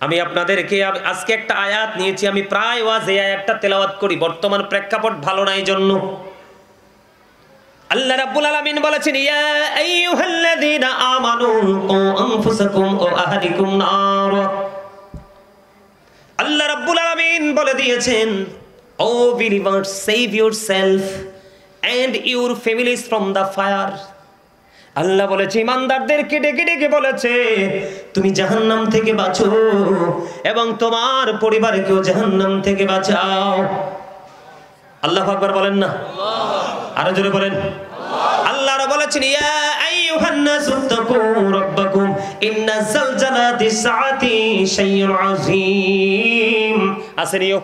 আমি আপনাদেরকে আজকে একটা আয়াত নিয়েছি, আমি প্রায় ওয়াজ এই আয়াতটা তেলাওয়াত করি, বর্তমান প্রেক্ষাপট ভালো নাই জন্য। আল্লাহ রাব্বুল আলামিন বলেছেন, ইয়া আইয়ুহাল্লাযীনা আমানু কু আনফুসাকুম ওয়া আহলিকুম নার। আল্লাহ রাব্বুল আলামিন বলে দিয়েছেন, O believers, save yourself and your families from the fire. Allah বলেছে, ইমানদারদেরকে ডেকে ডেকে বলেছে, তুমি জাহান্নাম থেকে বাঁচো এবং তোমার পরিবারকেও জাহান্নাম থেকে বাঁচাও। আল্লাহু আকবার বলেন না? আরো জোরে বলেন। আল্লাহর বলেছেন, ইয়া আইয়ুহান নাসু তাকু রাব্বাকুম ইন্না যালজালাতিস সাআতি শাইউন আযীম। আসেনিও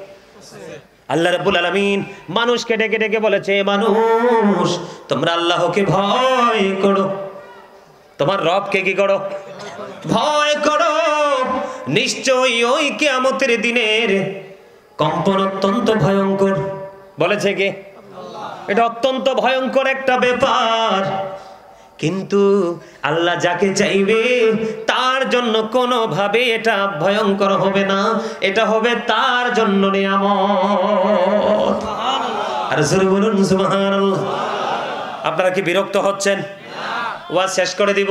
আল্লাহ রাব্বুল আলামিন মানুষকে ডেকে ডেকে বলেছে, মানুষ তোমরা আল্লাহকে ভয় করো, তোমার রবকে কি করো? ভয় করো। নিশ্চয়ই ওই কিয়ামতের দিনের কম্পন অত্যন্ত ভয়ঙ্কর। বলেছে কে? এটা অত্যন্ত ভয়ঙ্কর একটা ব্যাপার, কিন্তু আল্লাহ যাকে চাইবে তার জন্য কোনোভাবে এটা ভয়ঙ্কর হবে না, এটা হবে তার জন্য নিয়ামত। আর জোরে বলুন সুবহানাল্লাহ। আপনারা কি বিরক্ত হচ্ছেন? ওয়াজ শেষ করে দিব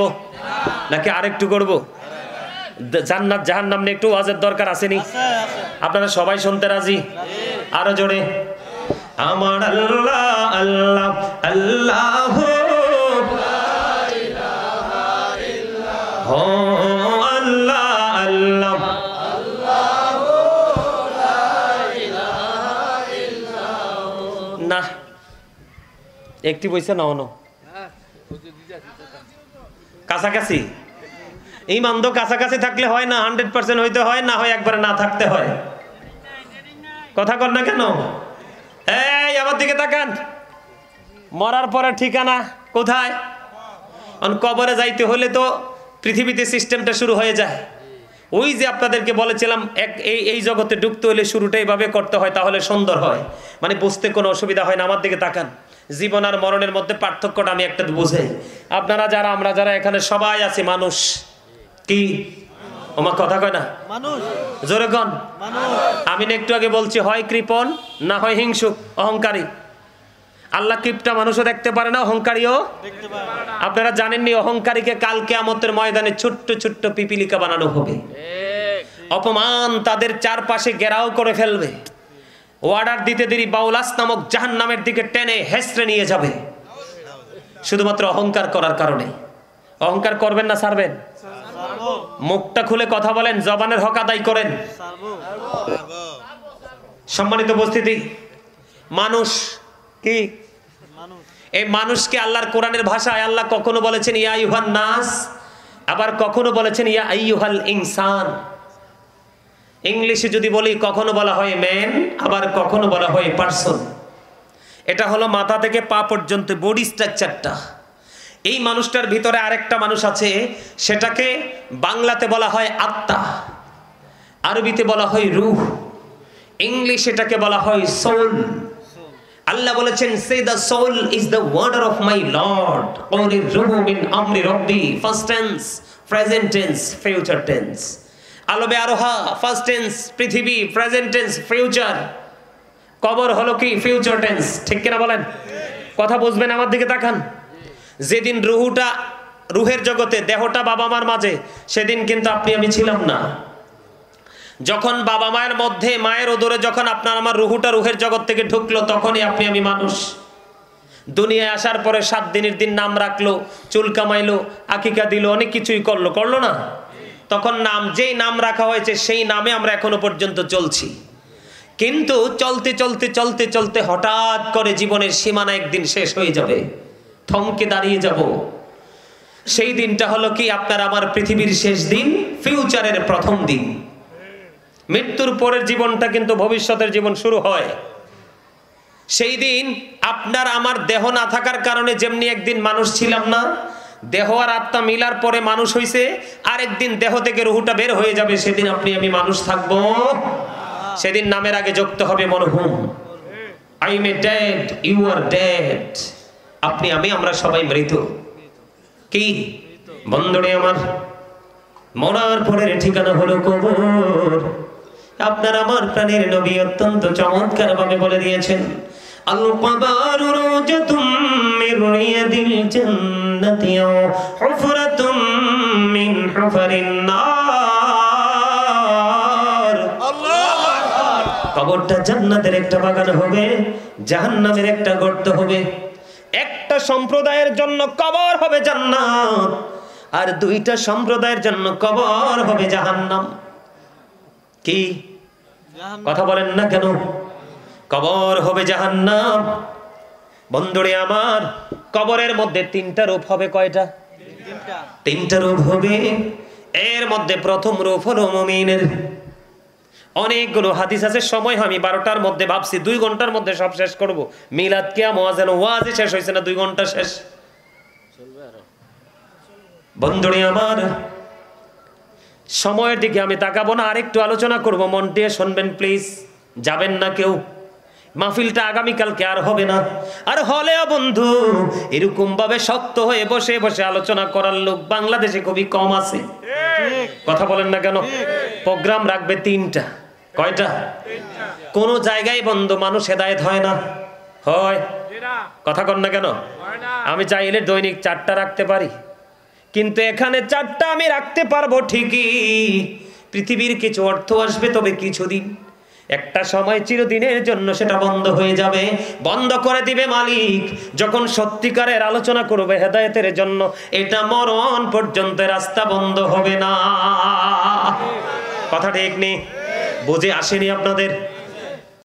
নাকি আরেকটু করব? জান্নাত জাহান্নাম নিয়ে একটু ওয়াজের দরকার আসেনি? আপনারা সবাই শুনতে রাজি? আরো জোরে। আমার আল্লাহ আল্লাহ আল্লাহ, ও আল্লাহ আল্লাহ, না একটি বইছে না অনো কাছাকাছি। ইমান তো কাছাকাছি থাকলে হয় না, 100% হইতে হয়, না হয় একবারে না থাকতে হয়। কথা কর না কেন? এই আমার দিকে তাকান। মরার পরে ঠিকানা কোথায়? কবরে যাইতে হলে তো পৃথিবীতে সিস্টেমটা শুরু হয়ে যায়। ওই যে আপনাদেরকে বলেছিলাম, এই জগতে ঢুকতে হলে শুরুটা এইভাবে করতে হয়, তাহলে সুন্দর হয়, মানে বুঝতে কোনো অসুবিধা হয় না। আমার দিকে তাকান। জীবন আর মরণের মধ্যে পার্থক্যটা আমি একটা বুঝাই। আপনারা যারা, আমরা যারা এখানে সবাই আছি মানুষ। কি আমার কথা কয় না? মানুষ। জোরে কন। আমি একটু আগে বলছি, হয় কৃপণ না হয় হিংসুক, অহংকারী। আল্লাহ কিপটা মানুষও দেখতে পারে না, অহংকারীও দেখতে পারে না। আপনারা জানেননি অহংকারীকে কাল কিয়ামতের ময়দানে ছোট্ট ছোট্ট পিপিলিকা বানানো হবে। অপমান তাদের চারপাশে ঘেরাও করে ফেলবে। অর্ডার দিতে দেরি বাউলাস নামক জাহান্নামের দিকে টেনে হেসড়ে নিয়ে যাবে, শুধুমাত্র অহংকার করার কারণে। অহংকার করবেন না ছাড়বেন? মুখটা খুলে কথা বলেন, জবানের হক আদায় করেন। সম্মানিত উপস্থিতি, মানুষ কি? এই মানুষকে আল্লাহর কোরআনের ভাষায় আল্লাহ কখনো বলেছেন ইয়া আইয়ুহান নাস, আবার কখনো বলেছেন ইয়া আইয়ুহাল ইনসান। ইংলিশে যদি বলি, কখনো বলা হয় ম্যান, আবার কখনো বলা হয় পারসন। এটা হলো মাথা থেকে পা পর্যন্ত বডি স্ট্রাকচারটা। এই মানুষটার ভিতরে আরেকটা মানুষ আছে, সেটাকে বাংলাতে বলা হয় আত্মা, আরবিতে বলা হয় রূহ, ইংলিশে এটাকে বলা হয় সোল। আল্লাহ বলেছেন, say the soul is the order of my lord, only রূহু মিন আমরি রব্বি, first tense, present tense, future tense. আলবে আরোহা ফার্স্ট টেন্স, পৃথিবী প্রেজেন্ট টেন্স, ফিউচার। কবর হলো কি? Future tense. ঠিক কিনা বলেন? কথা বুঝবেন? আমার দিকে তাকান। যেদিন রুহের জগতে, দেহটা বাবা মার মাঝে, সেদিন কিন্তু আপনি আমি ছিলাম না। যখন বাবা মায়ের মধ্যে, মায়ের ওদরে যখন আপনার আমার রুহুটা রুহের জগৎ থেকে ঢুকলো, তখনই আপনি আমি মানুষ। দুনিয়ায় আসার পরে 7 দিনের দিন নাম রাখলো, চুল কামাইলো, আকিকা দিল, অনেক কিছুই করলো না? তখন যেই নাম রাখা হয়েছে সেই নামে আমরা এখনো পর্যন্ত চলছি। কিন্তু চলতে চলতে চলতে চলতে হঠাৎ করে জীবনের সীমানা একদিন শেষ হয়ে যাবে, থমকে দাঁড়িয়ে যাব। সেই দিনটা হলো কি? আপনার আমার পৃথিবীর শেষ দিন, ফিউচারের প্রথম দিন। মৃত্যুর পরের জীবনটা কিন্তু ভবিষ্যতের জীবন শুরু হয়। সেই দিন আপনার আমার দেহ না থাকার কারণে যেমনি একদিন মানুষ ছিলাম না, দেহ আর আত্মা মিলার পরে মানুষ হইছে, আরেকদিন দেহ থেকে রুহুটা বের হয়ে যাবে, সেদিন আপনি আমি মানুষ থাকবো। সেদিন নামের আগে যুক্ত হবে মরহুম। I am dead, you are dead. আপনি আমি আমরা সবাই মৃত। কি বন্ধুরে আমার, মরার পরের ঠিকানা হলো কবর। আপনার আমার প্রাণের নবী অত্যন্ত চমৎকার ভাবে বলে দিয়েছেন, আল কবরু রওজাতুম মির রিয়াদিল জান্নাতি আও হুফরাতুম মিন হুফারিন নার। আল্লাহু আকবার। কবরটা জান্নাতের একটা বাগান হবে, জাহান্নামের একটা গর্ত হবে। একটা সম্প্রদায়ের জন্য কবর হবে জান্নাত, আর দুইটা সম্প্রদায়ের জন্য কবর হবে জাহান্নাম। কি কথা বলেন না কেন? কবর হবে জাহান্নাম। বন্ধুরে আমার, কবরের মধ্যে তিনটা রূপ হবে। কয়টা? তিনটা রূপ হবে। এর মধ্যে প্রথম রূপ হলো মুমিনের। অনেকগুলো হাদিস আছে, সময় আমি 12টার মধ্যে ভাবছি 2 ঘন্টার মধ্যে সব শেষ করব। মিলাদ কিয়াম ওয়াজেন ওয়াজই শেষ হয়েছে না, 2 ঘন্টা শেষ। বন্ধুরে আমার, সময়ের দিকে আমি তাকাবো না, আরেকটু আলোচনা করব, মন দিয়ে শুনবেন প্লিজ, যাবেন না কেউ। মাহফিলটা আগামীকালকে আর হবে না, আর হলেও বন্ধু এরকম ভাবে শক্ত হয়ে বসে বসে আলোচনা করার লোক বাংলাদেশে খুবই কম আছে। কথা বলেন না কেন? প্রোগ্রাম রাখবে 3টা। কয়টা? কোন জায়গায় বন্ধু মানুষ হেদায়েত হয় না, হয়? কথা কন না কেন? আমি চাইলে দৈনিক 4টা রাখতে পারি, কিন্তু এখানে 4টা আমি রাখতে পারবো ঠিকই। পৃথিবীর কিছু অর্থ আসবে, তবে কিছুদিন, একটা সময় চিরদিনের জন্য সেটা বন্ধ হয়ে যাবে। বন্ধ করে দিবে মালিক যখন সত্যিকারের আলোচনা করবে হেদায়েতের জন্য। এটা মরণ পর্যন্ত রাস্তা বন্ধ হবে না। কথা ঠিক নেই? বুঝে আসেনি আপনাদের?